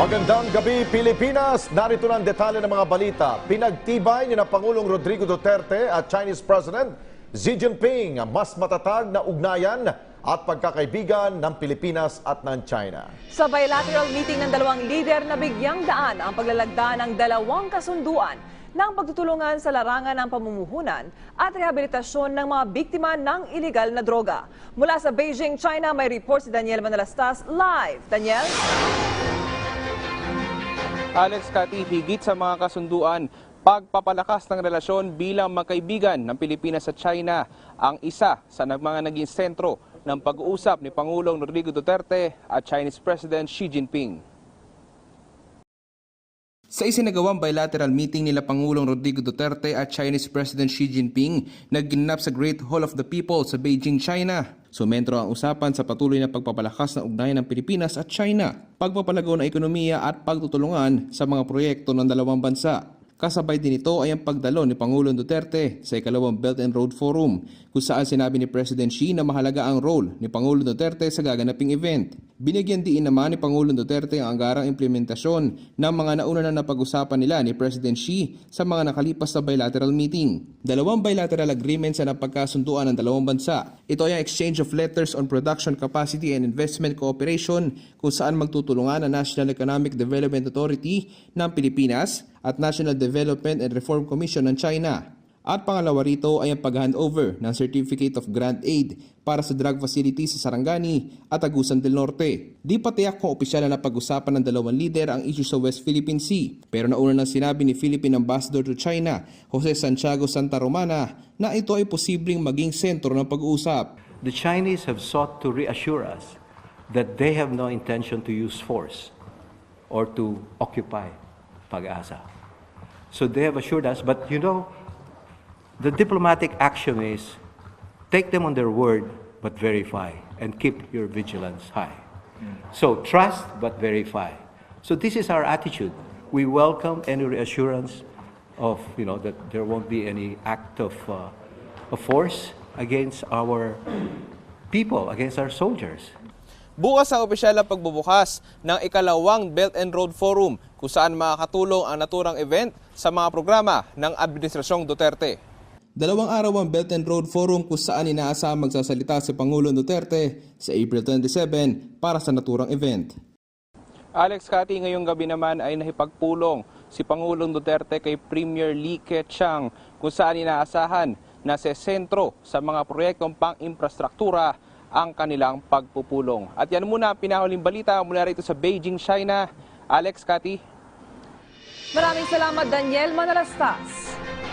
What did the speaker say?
Magandang gabi, Pilipinas. Narito na ang detalye ng mga balita. Pinagtibay ni Pangulong Rodrigo Duterte at Chinese President Xi Jinping ang mas matatag na ugnayan at pagkakaibigan ng Pilipinas at ng China. Sa bilateral meeting ng dalawang lider na bigyang daan ang paglalagda ng dalawang kasunduan ng pagtutulungan sa larangan ng pamumuhunan at rehabilitasyon ng mga biktima ng iligal na droga. Mula sa Beijing, China, may report si Daniel Manalastas live. Daniel? Alex, Kati, higit sa mga kasunduan, pagpapalakas ng relasyon bilang magkaibigan ng Pilipinas at China ang isa sa mga naging sentro ng pag-uusap ni Pangulong Rodrigo Duterte at Chinese President Xi Jinping. Sa isinagawang bilateral meeting nila Pangulong Rodrigo Duterte at Chinese President Xi Jinping na ginanap sa Great Hall of the People sa Beijing, China. Sumentro ang usapan sa patuloy na pagpapalakas ng ugnayan ng Pilipinas at China, pagpapalago ng ekonomiya at pagtutulungan sa mga proyekto ng dalawang bansa. Kasabay din ito ay ang pagdalo ni Pangulong Duterte sa ikalawang Belt and Road Forum, kung saan sinabi ni President Xi na mahalaga ang role ni Pangulong Duterte sa gaganaping event. Binigyan diin naman ni Pangulong Duterte ang agarang implementasyon ng mga nauna na napag-usapan nila ni President Xi sa mga nakalipas na bilateral meeting. Dalawang bilateral agreements na napagkasunduan ng dalawang bansa. Ito ay ang exchange of letters on production capacity and investment cooperation, kung saan magtutulungan ang National Economic Development Authority ng Pilipinas at National Development and Reform Commission ng China. At pangalawa rito ay ang pag-handover ng Certificate of Grant Aid para sa drug facility sa Sarangani at Agusan del Norte. Di pa tiyak kung opisyal na napag-usapan ng dalawang lider ang issue sa West Philippine Sea, pero nauna nang sinabi ni Philippine Ambassador to China, Jose Santiago Santa Romana, na ito ay posibleng maging sentro ng pag-uusap. The Chinese have sought to reassure us that they have no intention to use force or to occupy Pag-asa. So they have assured us, but you know, the diplomatic action is take them on their word, but verify, and keep your vigilance high. So trust, but verify. So this is our attitude. We welcome any reassurance of, that there won't be any act of force against our people, against our soldiers. Bukas ang opisyal na pagbubukas ng ikalawang Belt and Road Forum, kung saan makakatulong ang naturang event sa mga programa ng Administrasyong Duterte. Dalawang araw ang Belt and Road Forum, kung saan inaasahang magsasalita si Pangulong Duterte sa April 27 para sa naturang event. Alex, Kati, ngayong gabi naman ay nahipagpulong si Pangulong Duterte kay Premier Li Keqiang, kung saan inaasahan na sa sentro sa mga proyektong pang-infrastruktura ang kanilang pagpupulong. At yan muna ang pinahuling balita mula rito sa Beijing, China. Alex, Kati. Maraming salamat, Daniel Manalastas.